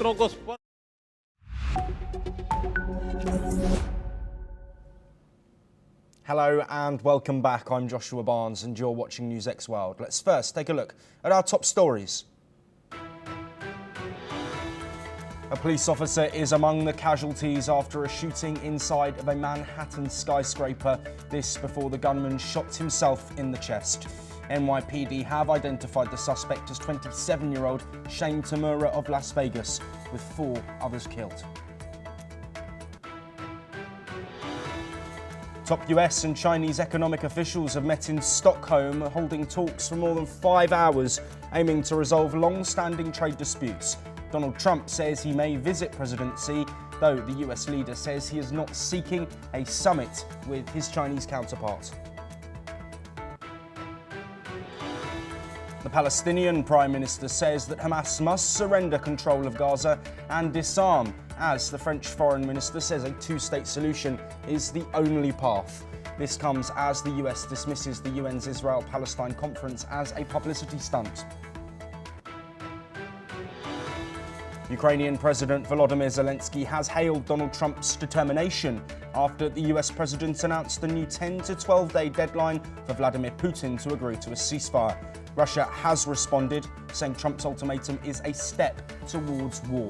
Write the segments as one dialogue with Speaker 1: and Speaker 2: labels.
Speaker 1: troncos.
Speaker 2: Hello and welcome back. I'm Joshua Barnes and you're watching NewsX World. Let's first take a look at our top stories. A police officer is among the casualties after a shooting inside of a Manhattan skyscraper. This before the gunman shot himself in the chest. NYPD have identified the suspect as 27-year-old Shane Tamura of Las Vegas, with 4 others killed. Top US and Chinese economic officials have met in Stockholm, holding talks for more than 5 hours, aiming to resolve long-standing trade disputes. Donald Trump says he may visit President Xi, though the US leader says he is not seeking a summit with his Chinese counterpart. The Palestinian Prime Minister says that Hamas must surrender control of Gaza and disarm, as the French Foreign Minister says a two-state solution is the only path. This comes as the US dismisses the UN's Israel-Palestine conference as a publicity stunt. Ukrainian President Volodymyr Zelensky has hailed Donald Trump's determination after the US president announced the new 10 to 12-day deadline for Vladimir Putin to agree to a ceasefire. Russia has responded, saying Trump's ultimatum is a step towards war.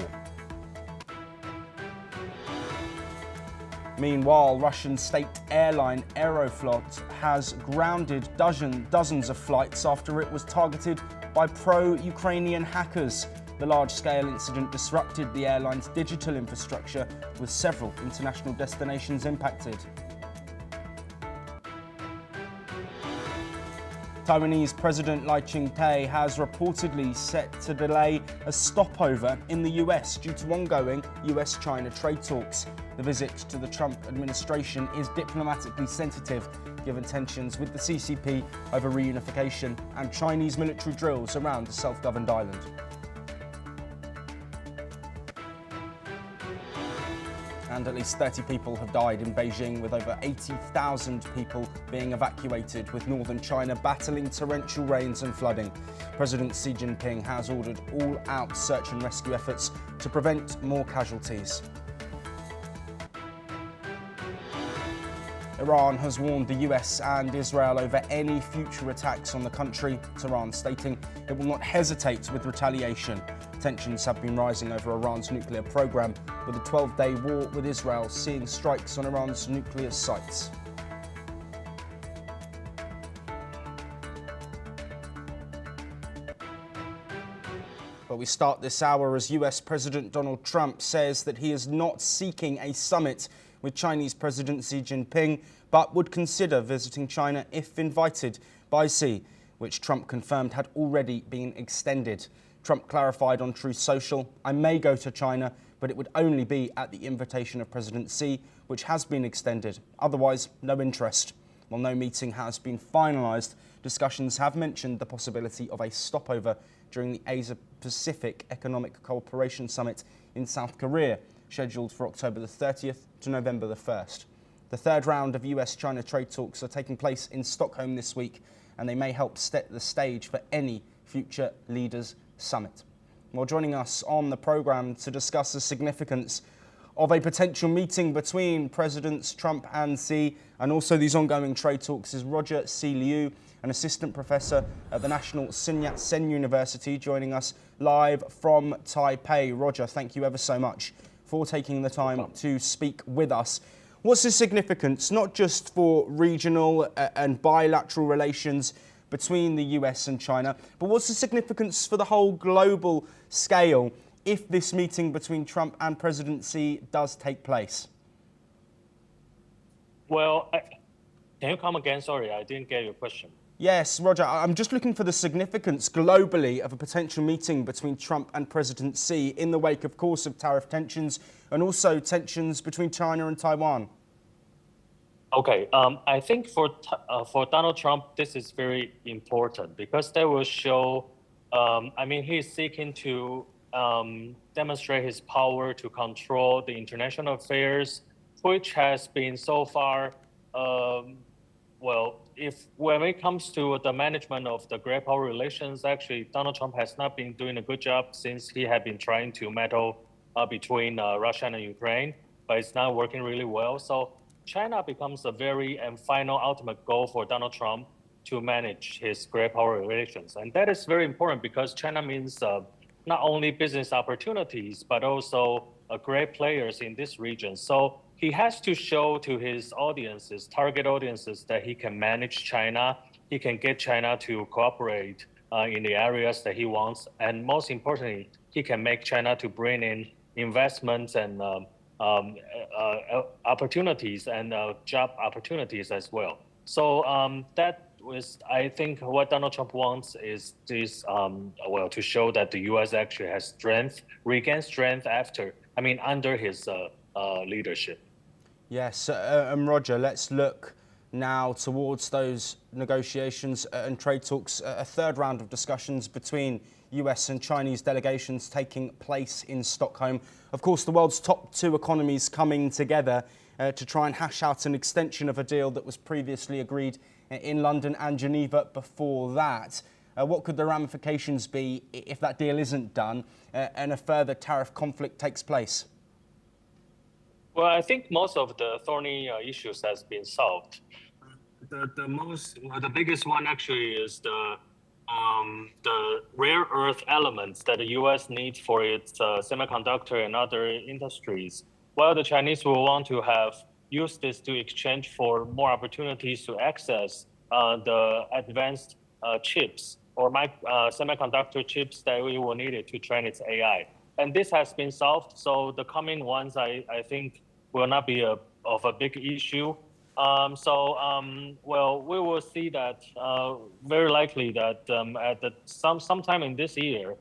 Speaker 2: Meanwhile, Russian state airline Aeroflot has grounded dozens of flights after it was targeted by pro-Ukrainian hackers. The large-scale incident disrupted the airline's digital infrastructure, with several international destinations impacted. Taiwanese President Lai Ching-te has reportedly set to delay a stopover in the US due to ongoing US-China trade talks. The visit to the Trump administration is diplomatically sensitive, given tensions with the CCP over reunification and Chinese military drills around the self-governed island. And at least 30 people have died in Beijing, with over 80,000 people being evacuated, with northern China battling torrential rains and flooding. President Xi Jinping has ordered all-out search and rescue efforts to prevent more casualties. Iran has warned the US and Israel over any future attacks on the country, Tehran stating it will not hesitate with retaliation. Tensions have been rising over Iran's nuclear program, with a 12-day war with Israel seeing strikes on Iran's nuclear sites. But we start this hour as US President Donald Trump says that he is not seeking a summit with Chinese President Xi Jinping, but would consider visiting China if invited by Xi, which Trump confirmed had already been extended. Trump clarified on Truth Social, "I may go to China, but it would only be at the invitation of President Xi, which has been extended. Otherwise, no interest." While no meeting has been finalised, discussions have mentioned the possibility of a stopover during the Asia-Pacific Economic Cooperation Summit in South Korea, scheduled for October the 30th to November the 1st. The third round of US-China trade talks are taking place in Stockholm this week, and they may help set the stage for any future leaders' summit. Well, joining us on the programme to discuss the significance of a potential meeting between Presidents Trump and Xi, and also these ongoing trade talks, is Roger C. Liu, an assistant professor at the National Sun Yat-sen University, joining us live from Taipei. Roger, thank you ever so much for taking the time to speak with us. What's the significance, not just for regional and bilateral relations between the US and China, but what's the significance for the whole global scale if this meeting between Trump and President Xi does take place?
Speaker 3: Well, can you come again? Sorry, I didn't get your question.
Speaker 2: Yes, Roger, I'm just looking for the significance globally of a potential meeting between Trump and President Xi in the wake, of course, of tariff tensions and also tensions between China and Taiwan.
Speaker 3: Okay, I think for Donald Trump, this is very important because that will show, he's seeking to demonstrate his power to control the international affairs, which has been so far, if when it comes to the management of the great power relations, actually Donald Trump has not been doing a good job since he had been trying to meddle between Russia and Ukraine, but it's not working really well. So China becomes a very and final ultimate goal for Donald Trump to manage his great power relations. And that is very important because China means not only business opportunities, but also great players in this region. So he has to show to his audiences, target audiences, that he can manage China. He can get China to cooperate in the areas that he wants. And most importantly, he can make China to bring in investments and opportunities and job opportunities as well. So that was, I think, what Donald Trump wants is this, to show that the U.S. actually has strength, regain strength under his leadership.
Speaker 2: Yes, and Roger, let's look now towards those negotiations and trade talks. A third round of discussions between US and Chinese delegations taking place in Stockholm. Of course, the world's top two economies coming together to try and hash out an extension of a deal that was previously agreed in London and Geneva before that. What could the ramifications be if that deal isn't done and a further tariff conflict takes place?
Speaker 3: Well, I think most of the thorny issues has been solved. The biggest one actually is the rare earth elements that the U.S. needs for its semiconductor and other industries. While the Chinese will want to use this to exchange for more opportunities to access the advanced chips or semiconductor chips that we will need it to train its AI. And this has been solved, so the coming ones, I think, will not be of a big issue. We will see that very likely that sometime in this year,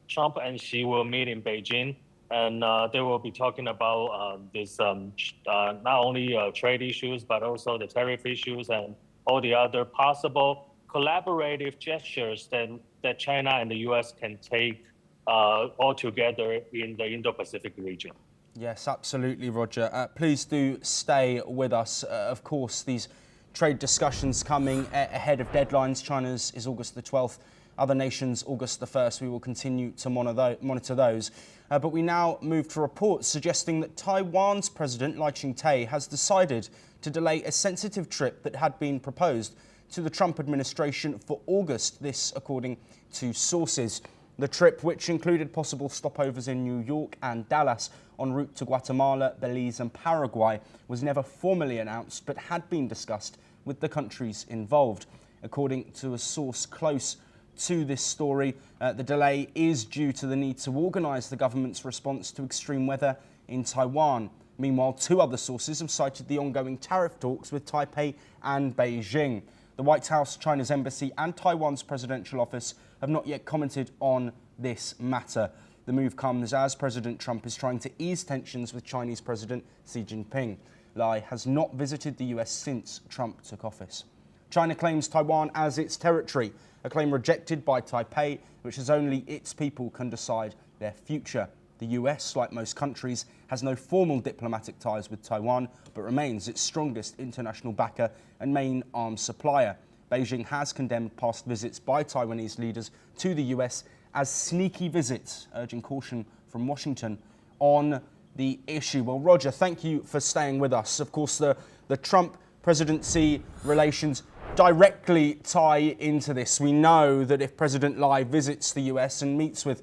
Speaker 3: Trump and Xi will meet in Beijing, and they will be talking about this not only trade issues, but also the tariff issues and all the other possible collaborative gestures that China and the U.S. can take all together in the Indo-Pacific region.
Speaker 2: Yes, absolutely, Roger. Please do stay with us. Of course, these trade discussions coming ahead of deadlines. China's is August the 12th. Other nations, August the 1st. We will continue to monitor those. But we now move to reports suggesting that Taiwan's President Lai Ching-te has decided to delay a sensitive trip that had been proposed to the Trump administration for August. This, according to sources. The trip, which included possible stopovers in New York and Dallas en route to Guatemala, Belize and Paraguay, was never formally announced but had been discussed with the countries involved. According to a source close to this story, the delay is due to the need to organise the government's response to extreme weather in Taiwan. Meanwhile, two other sources have cited the ongoing tariff talks with Taipei and Beijing. The White House, China's embassy and Taiwan's presidential office have not yet commented on this matter. The move comes as President Trump is trying to ease tensions with Chinese President Xi Jinping. Lai has not visited the US since Trump took office. China claims Taiwan as its territory, a claim rejected by Taipei, which says only its people can decide their future. The US, like most countries, has no formal diplomatic ties with Taiwan, but remains its strongest international backer and main arms supplier. Beijing has condemned past visits by Taiwanese leaders to the US as sneaky visits, urging caution from Washington on the issue. Well, Roger, thank you for staying with us. Of course, the Trump presidency relations directly tie into this. We know that if President Lai visits the US and meets with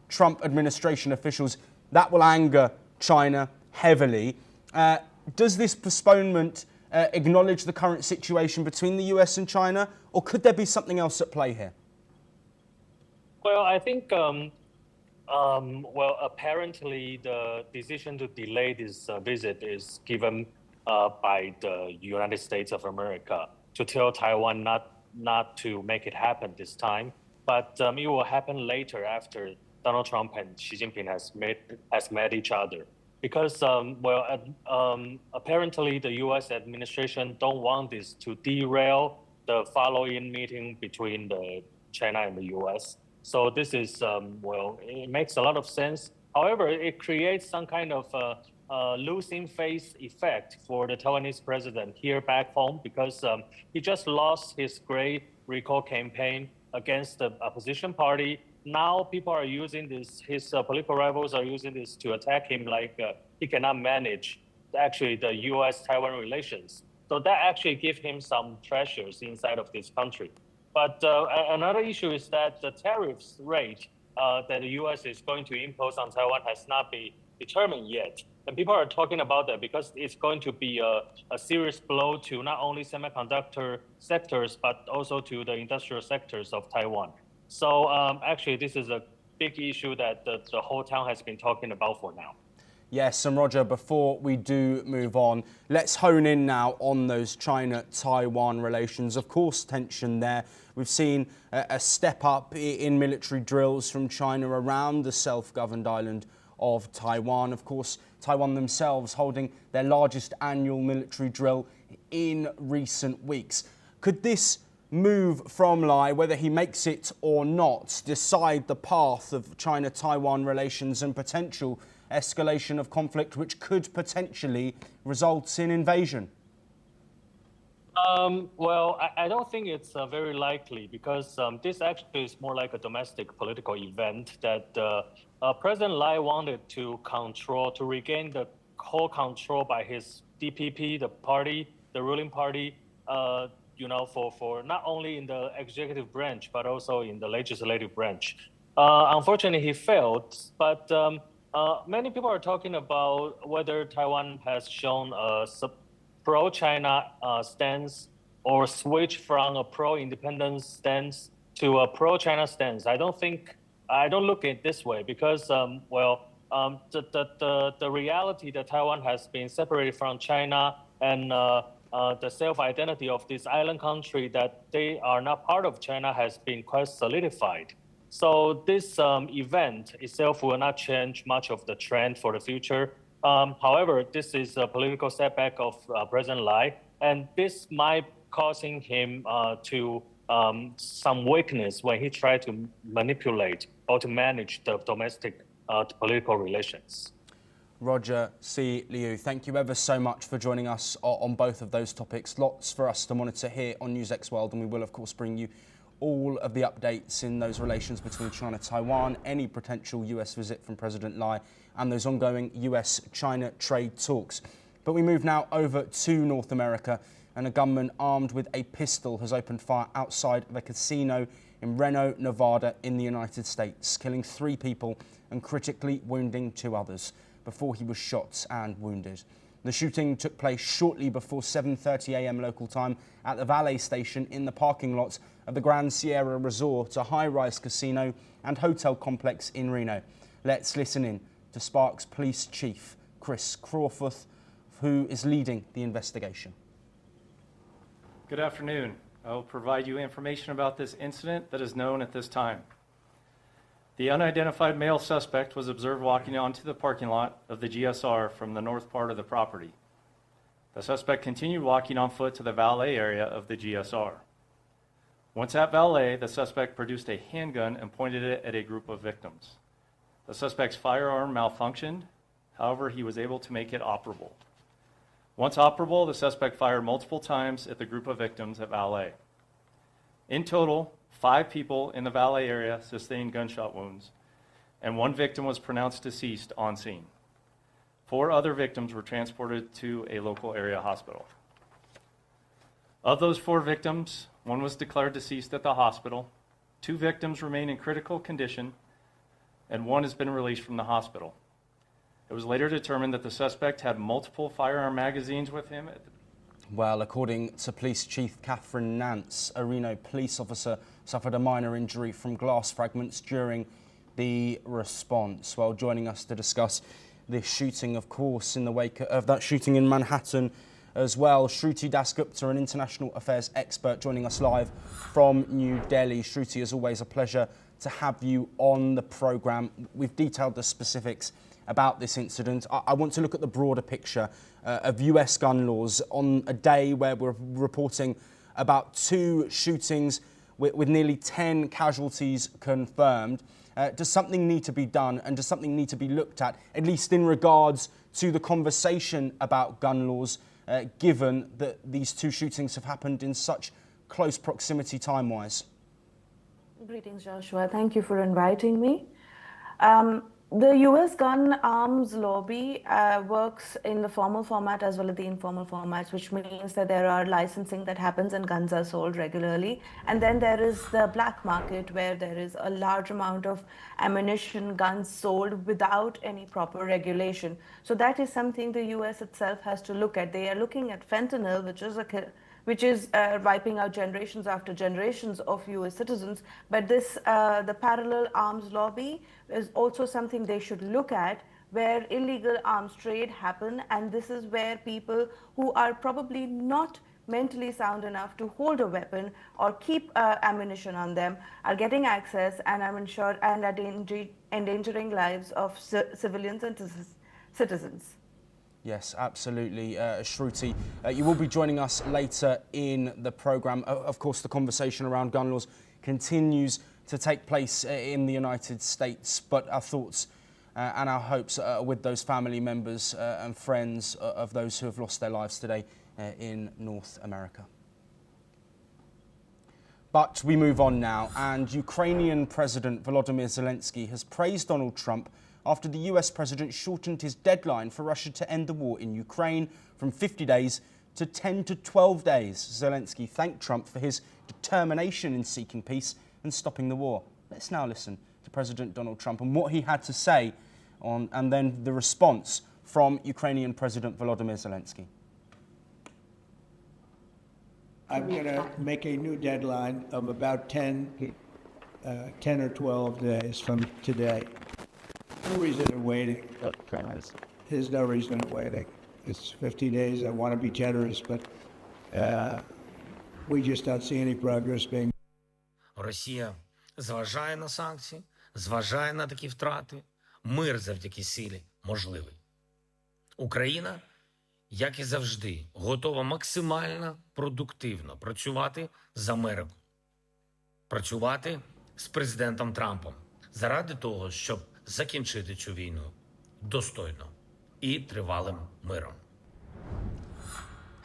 Speaker 2: Trump administration officials, that will anger China heavily. Does this postponement acknowledge the current situation between the US and China, or could there be something else at play here?
Speaker 3: Well, I think, apparently the decision to delay this visit is given by the United States of America to tell Taiwan not to make it happen this time, but it will happen later after Donald Trump and Xi Jinping has met each other. Because, apparently the U.S. administration don't want this to derail the following meeting between China and the U.S. So this is, it makes a lot of sense. However, it creates some kind of losing face effect for the Taiwanese president here back home because he just lost his great recall campaign against the opposition party. Now people are using this, his political rivals are using this to attack him like he cannot manage actually the US-Taiwan relations. So that actually gives him some treasures inside of this country. But another issue is that the tariffs rate that the US is going to impose on Taiwan has not been determined yet. And people are talking about that because it's going to be a serious blow to not only semiconductor sectors, but also to the industrial sectors of Taiwan. So actually, this is a big issue that the whole town has been talking about for now.
Speaker 2: Yes, and Roger, before we do move on, let's hone in now on those China-Taiwan relations. Of course, tension there. We've seen a step up in military drills from China around the self-governed island of Taiwan. Of course, Taiwan themselves holding their largest annual military drill in recent weeks. Could this move from Lai, whether he makes it or not, decide the path of China-Taiwan relations and potential escalation of conflict, which could potentially result in invasion?
Speaker 3: Well, I don't think it's very likely because this actually is more like a domestic political event that President Lai wanted to control, to regain the whole control by his DPP, the party, the ruling party, for not only in the executive branch, but also in the legislative branch. Unfortunately, he failed, but many people are talking about whether Taiwan has shown a pro-China stance or switch from a pro-independence stance to a pro-China stance. I don't look at it this way because, the reality that Taiwan has been separated from China and the self-identity of this island country that they are not part of China has been quite solidified. So this event itself will not change much of the trend for the future. However, this is a political setback of President Lai, and this might causing him to some weakness when he tried to manipulate or to manage the domestic political relations.
Speaker 2: Roger C. Liu, thank you ever so much for joining us on both of those topics. Lots for us to monitor here on NewsX World, and we will, of course, bring you all of the updates in those relations between China and Taiwan, any potential US visit from President Lai, and those ongoing US-China trade talks. But we move now over to North America, and a gunman armed with a pistol has opened fire outside of a casino in Reno, Nevada in the United States, killing 3 people and critically wounding 2 others before he was shot and wounded. The shooting took place shortly before 7:30 a.m. local time at the valet station in the parking lot of the Grand Sierra Resort, a high-rise casino and hotel complex in Reno. Let's listen in to Sparks Police Chief Chris Crawford, who is leading the investigation.
Speaker 1: Good afternoon. I will provide you information about this incident that is known at this time. The unidentified male suspect was observed walking onto the parking lot of the GSR from the north part of the property. The suspect continued walking on foot to the valet area of the GSR. Once at valet, the suspect produced a handgun and pointed it at a group of victims. The suspect's firearm malfunctioned. However, he was able to make it operable. Once operable, the suspect fired multiple times at the group of victims at valet. In total, 5 people in the valet area sustained gunshot wounds, and 1 victim was pronounced deceased on scene. 4 other victims were transported to a local area hospital. Of those 4 victims, 1 was declared deceased at the hospital, 2 victims remain in critical condition, and 1 has been released from the hospital. It was later determined that the suspect had multiple firearm magazines with him.
Speaker 2: Well, according to Police Chief Catherine Nance, a Reno police officer suffered a minor injury from glass fragments during the response. Well, joining us to discuss this shooting, of course, in the wake of that shooting in Manhattan as well, Shruti Dasgupta, an international affairs expert, joining us live from New Delhi. Shruti, as always, a pleasure to have you on the programme. We've detailed the specifics about this incident. I want to look at the broader picture of US gun laws on a day where we're reporting about 2 shootings with nearly 10 casualties confirmed. Does something need to be done, and does something need to be looked at least in regards to the conversation about gun laws, given that these two shootings have happened in such close proximity time-wise?
Speaker 4: Greetings, Joshua. Thank you for inviting me. The US gun arms lobby works in the formal format as well as the informal formats, which means that there are licensing that happens and guns are sold regularly. And then there is the black market, where there is a large amount of ammunition, guns sold without any proper regulation. So that is something the US itself has to look at. They are looking at fentanyl, which is wiping out generations after generations of US citizens. But the parallel arms lobby is also something they should look at, where illegal arms trade happen, and this is where people who are probably not mentally sound enough to hold a weapon or keep ammunition on them are getting access and are endangering lives of civilians and citizens.
Speaker 2: Yes, absolutely, Shruti. You will be joining us later in the programme. Of course, the conversation around gun laws continues to take place in the United States, but our thoughts and our hopes are with those family members and friends of those who have lost their lives today in North America. But we move on now, and Ukrainian President Volodymyr Zelensky has praised Donald Trump after the US president shortened his deadline for Russia to end the war in Ukraine from 50 days to 10 to 12 days. Zelensky thanked Trump for his determination in seeking peace and stopping the war. Let's now listen to President Donald Trump and what he had to say and then the response from Ukrainian President Volodymyr Zelensky.
Speaker 5: I'm going to make a new deadline of about 10 or 12 days from today. No reason in waiting. There's no reason in waiting. It's 50 days. I want to be generous, but we just don't see any progress being.
Speaker 6: Росія зважає на санкції, зважає на такі втрати. Мир завдяки силі можливий. Україна, як і завжди, готова максимально продуктивно працювати з Америкою. Працювати з президентом Трампом заради того, щоб закінчити цю війну достойно і тривалим миром.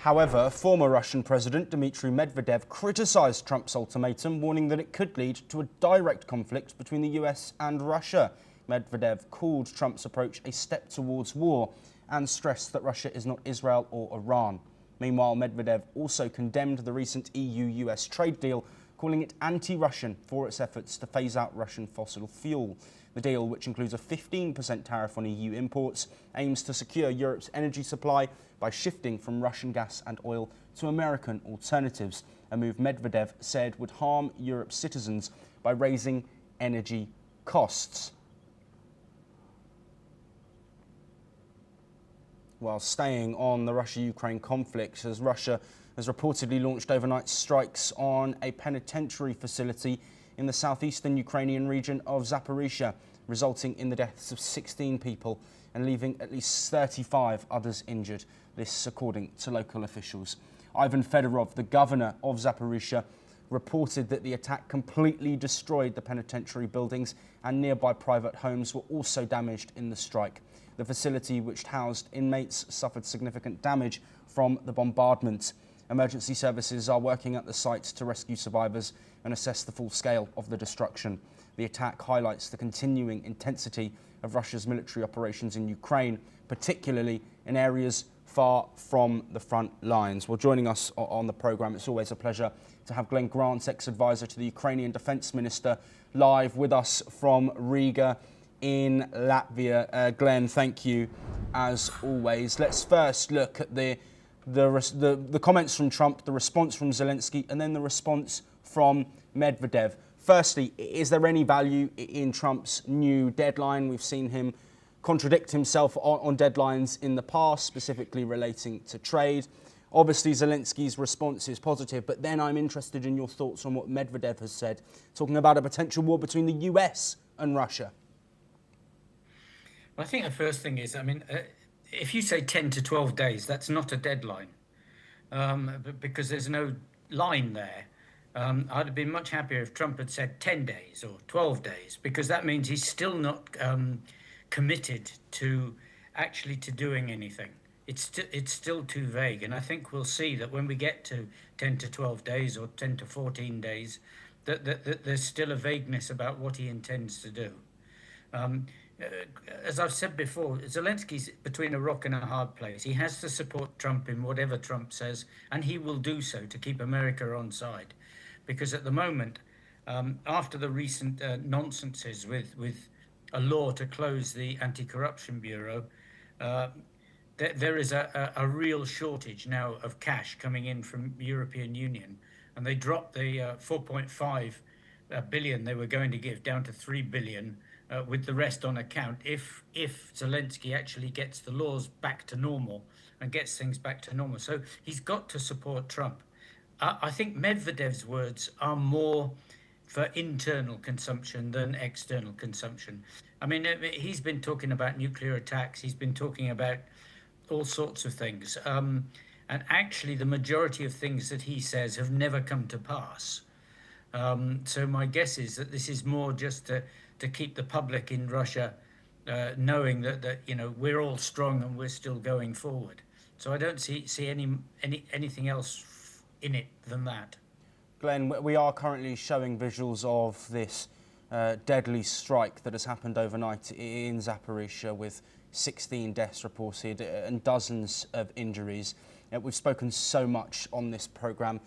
Speaker 2: However, former Russian President Dmitry Medvedev criticised Trump's ultimatum, warning that it could lead to a direct conflict between the US and Russia. Medvedev called Trump's approach a step towards war and stressed that Russia is not Israel or Iran. Meanwhile, Medvedev also condemned the recent EU-US trade deal, calling it anti-Russian for its efforts to phase out Russian fossil fuel. The deal, which includes a 15% tariff on EU imports, aims to secure Europe's energy supply by shifting from Russian gas and oil to American alternatives, a move Medvedev said would harm Europe's citizens by raising energy costs. While staying on the Russia-Ukraine conflict, as Russia has reportedly launched overnight strikes on a penitentiary facility in the southeastern Ukrainian region of Zaporizhia, resulting in the deaths of 16 people and leaving at least 35 others injured. This according to local officials. Ivan Fedorov, the governor of Zaporizhia, reported that the attack completely destroyed the penitentiary buildings and nearby private homes were also damaged in the strike. The facility, which housed inmates, suffered significant damage from the bombardment. Emergency services are working at the site to rescue survivors and assess the full scale of the destruction. The attack highlights the continuing intensity of Russia's military operations in Ukraine, particularly in areas far from the front lines. Well, joining us on the programme, it's always a pleasure to have Glenn Grant, ex-advisor to the Ukrainian Defence Minister, live with us from Riga in Latvia. Glenn, thank you as always. Let's first look at the comments from Trump, the response from Zelensky, and then the response from Medvedev. Firstly, is there any value in Trump's new deadline? We've seen him contradict himself on deadlines in the past, specifically relating to trade. Obviously, Zelensky's response is positive, but then I'm interested in your thoughts on what Medvedev has said, talking about a potential war between the US and Russia.
Speaker 7: I think the first thing is, if you say 10 to 12 days, that's not a deadline, because there's no line there. I'd have been much happier if Trump had said 10 days or 12 days, because that means he's still not committed to actually to doing anything. It's still too vague, and I think we'll see that when we get to 10 to 12 days or 10 to 14 days, that there's still a vagueness about what he intends to do. As I've said before, Zelensky's between a rock and a hard place. He has to support Trump in whatever Trump says, and he will do so to keep America on side. Because at the moment, after the recent nonsenses with a law to close the Anti-Corruption Bureau, there is a real shortage now of cash coming in from European Union, and they dropped the 4.5 billion they were going to give down to 3 billion, with the rest on account if Zelensky actually gets the laws back to normal and gets things back to normal. So he's got to support Trump. I think Medvedev's words are more for internal consumption than external consumption. I mean, he's been talking about nuclear attacks. He's been talking about all sorts of things. And actually, the majority of things that he says have never come to pass. So my guess is that this is more just to keep the public in Russia knowing that we're all strong and we're still going forward. So I don't see anything else in it than that.
Speaker 2: Glenn, we are currently showing visuals of this deadly strike that has happened overnight in Zaporizhia, with 16 deaths reported and dozens of injuries. We've spoken so much on this programme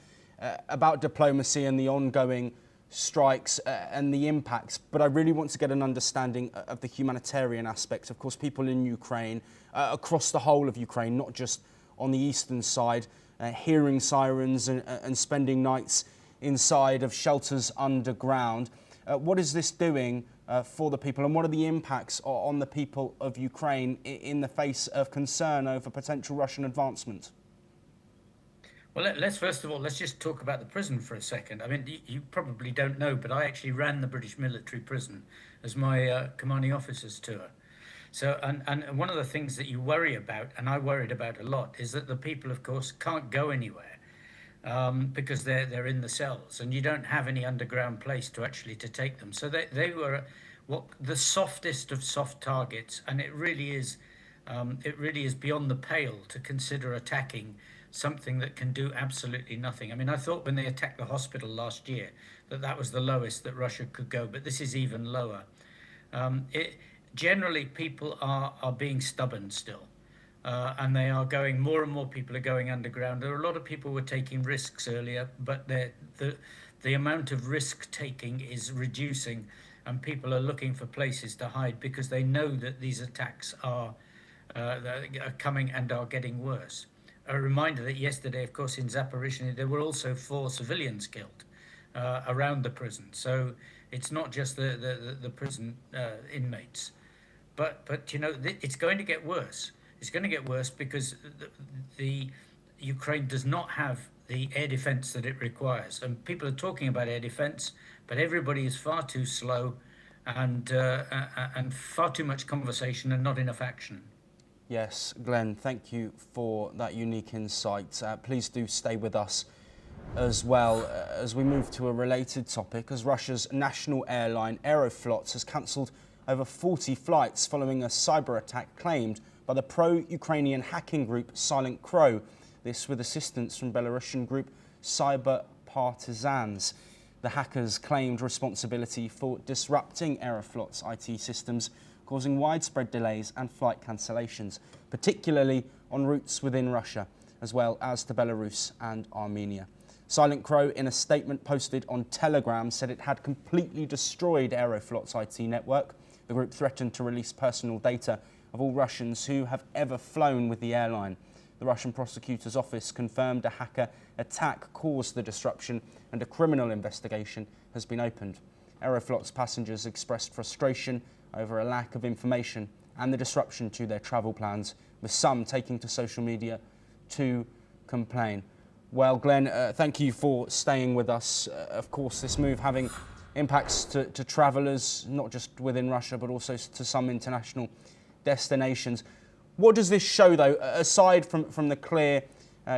Speaker 2: about diplomacy and the ongoing strikes and the impacts, but I really want to get an understanding of the humanitarian aspects. Of course, people in Ukraine, across the whole of Ukraine, not just on the eastern side, hearing sirens and spending nights inside of shelters underground. What is this doing for the people, and what are the impacts on the people of Ukraine in the face of concern over potential Russian advancement?
Speaker 7: Well, let's first of all, let's just talk about the prison for a second. I mean, you probably don't know, but I actually ran the British military prison as my commanding officer's tour. So, and one of the things that you worry about, and I worried about a lot, is that the people, of course, can't go anywhere because they're in the cells, and you don't have any underground place to actually to take them. So they were the softest of soft targets, and it really is beyond the pale to consider attacking something that can do absolutely nothing. I mean, I thought when they attacked the hospital last year that was the lowest that Russia could go, but this is even lower. Generally, people are being stubborn still, and they are going, more and more people are going underground. There are a lot of people who were taking risks earlier, but the amount of risk taking is reducing, and people are looking for places to hide because they know that these attacks are coming and are getting worse. A reminder that yesterday, of course, in Zaporizhia, there were also 4 civilians killed around the prison. So it's not just the prison inmates. But it's going to get worse. It's going to get worse because the Ukraine does not have the air defense that it requires. And people are talking about air defense, but everybody is far too slow and far too much conversation and not enough action.
Speaker 2: Yes, Glenn, thank you for that unique insight. Please do stay with us as well as we move to a related topic, as Russia's national airline Aeroflot has cancelled over 40 flights following a cyber attack claimed by the pro-Ukrainian hacking group Silent Crow. This with assistance from Belarusian group Cyberattack. The hackers claimed responsibility for disrupting Aeroflot's IT systems, causing widespread delays and flight cancellations, particularly on routes within Russia, as well as to Belarus and Armenia. Silent Crow, in a statement posted on Telegram, said it had completely destroyed Aeroflot's IT network. The group threatened to release personal data of all Russians who have ever flown with the airline. The Russian prosecutor's office confirmed a hacker attack caused the disruption, and a criminal investigation has been opened. Aeroflot's passengers expressed frustration over a lack of information and the disruption to their travel plans, with some taking to social media to complain. Well, Glenn, thank you for staying with us. Of course, this move having impacts to travellers, not just within Russia, but also to some international destinations. What does this show, though, aside from the clear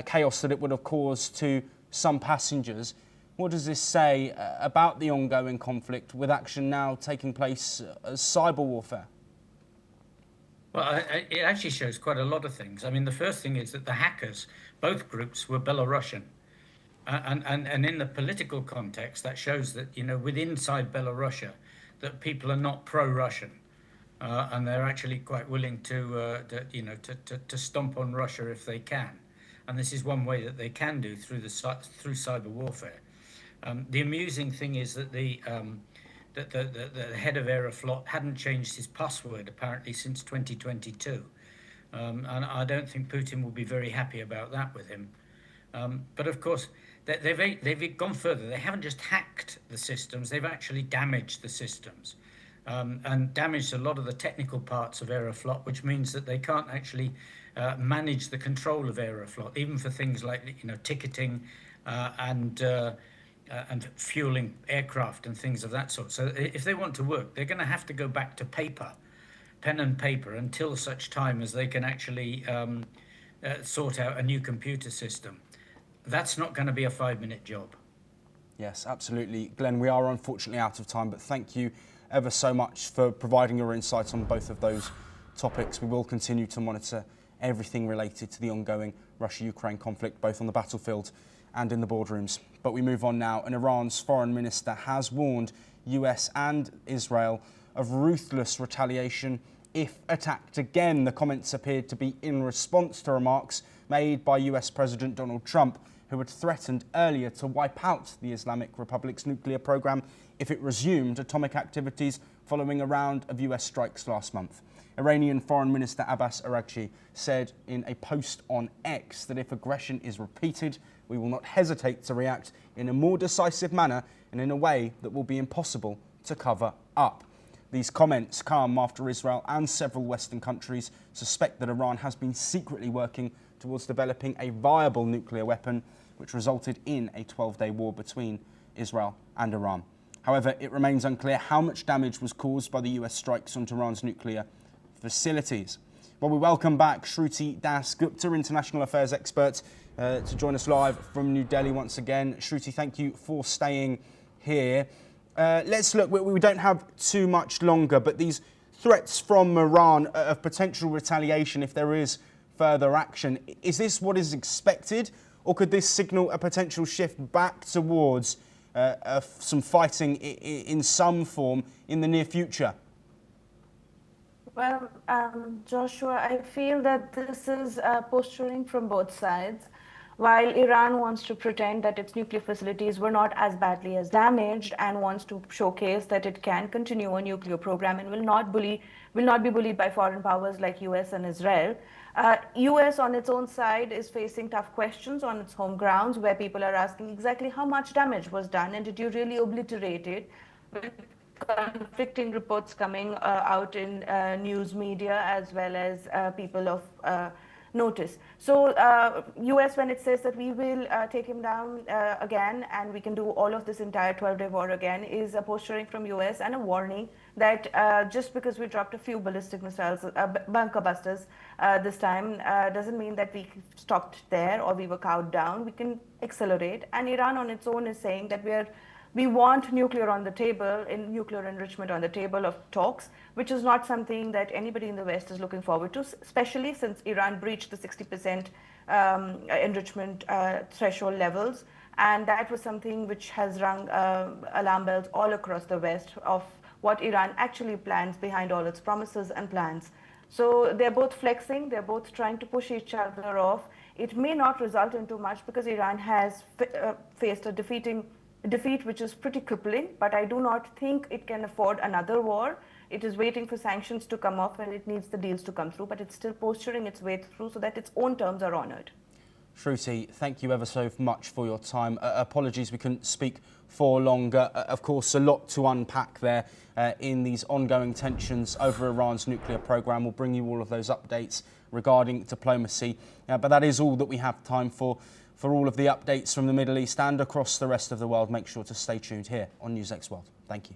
Speaker 2: chaos that it would have caused to some passengers? What does this say about the ongoing conflict, with action now taking place as cyber warfare?
Speaker 7: Well, it actually shows quite a lot of things. I mean, the first thing is that the hackers, both groups, were Belarusian. And in the political context, that shows that, you know, within inside Belarusia, that people are not pro-Russian. And they're actually quite willing to stomp on Russia if they can. And this is one way that they can do through cyber warfare. The amusing thing is that the head of Aeroflot hadn't changed his password apparently since 2022, and I don't think Putin will be very happy about that with him. But of course, they've gone further. They haven't just hacked the systems; they've actually damaged the systems. And damaged a lot of the technical parts of Aeroflot, which means that they can't actually manage the control of Aeroflot, even for things like, you know, ticketing and fueling aircraft and things of that sort. So if they want to work, they're going to have to go back to paper, pen and paper, until such time as they can actually sort out a new computer system. That's not going to be a 5-minute job.
Speaker 2: Yes, absolutely. Glenn, we are unfortunately out of time, but thank you ever so much for providing your insights on both of those topics. We will continue to monitor everything related to the ongoing Russia-Ukraine conflict, both on the battlefield and in the boardrooms. But we move on now, and Iran's foreign minister has warned US and Israel of ruthless retaliation if attacked again. The comments appeared to be in response to remarks made by US President Donald Trump, who had threatened earlier to wipe out the Islamic Republic's nuclear program if it resumed atomic activities following a round of US strikes last month. Iranian Foreign Minister Abbas Araghchi said in a post on X that if aggression is repeated, we will not hesitate to react in a more decisive manner and in a way that will be impossible to cover up. These comments come after Israel and several Western countries suspect that Iran has been secretly working towards developing a viable nuclear weapon, which resulted in a 12-day war between Israel and Iran. However, it remains unclear how much damage was caused by the US strikes on Tehran's nuclear facilities. Well, we welcome back Shruti Das Gupta, international affairs expert, to join us live from New Delhi once again. Shruti, thank you for staying here. Let's look, we don't have too much longer, but these threats from Iran of potential retaliation if there is further action, is this what is expected, or could this signal a potential shift back towards some fighting in some form in the near future?
Speaker 4: Well, Joshua, I feel that this is posturing from both sides. While Iran wants to pretend that its nuclear facilities were not as badly as damaged and wants to showcase that it can continue a nuclear program and will not be bullied by foreign powers like US and Israel, US on its own side is facing tough questions on its home grounds, where people are asking exactly how much damage was done and did you really obliterate it, with conflicting reports coming out in news media as well as people of notice. So US, when it says that we will take him down again and we can do all of this entire 12-day war again, is a posturing from US and a warning that just because we dropped a few ballistic missiles, bunker busters this time, doesn't mean that we stopped there or we were cowed down. We can accelerate. And Iran on its own is saying that we want nuclear on the table, in nuclear enrichment on the table of talks, which is not something that anybody in the West is looking forward to, especially since Iran breached the 60% enrichment threshold levels. And that was something which has rung alarm bells all across the West of what Iran actually plans behind all its promises and plans. So they're both flexing, they're both trying to push each other off. It may not result into much because Iran has faced a defeat which is pretty crippling, but I do not think it can afford another war. It is waiting for sanctions to come off and it needs the deals to come through, but it's still posturing its way through so that its own terms are honored.
Speaker 2: Shruti, thank you ever so much for your time. Apologies we couldn't speak for longer. Of course, a lot to unpack there in these ongoing tensions over Iran's nuclear program. We'll bring you all of those updates regarding diplomacy, but that is all that we have time for. For all of the updates from the Middle East and across the rest of the world, make sure to stay tuned here on NewsX World. Thank you.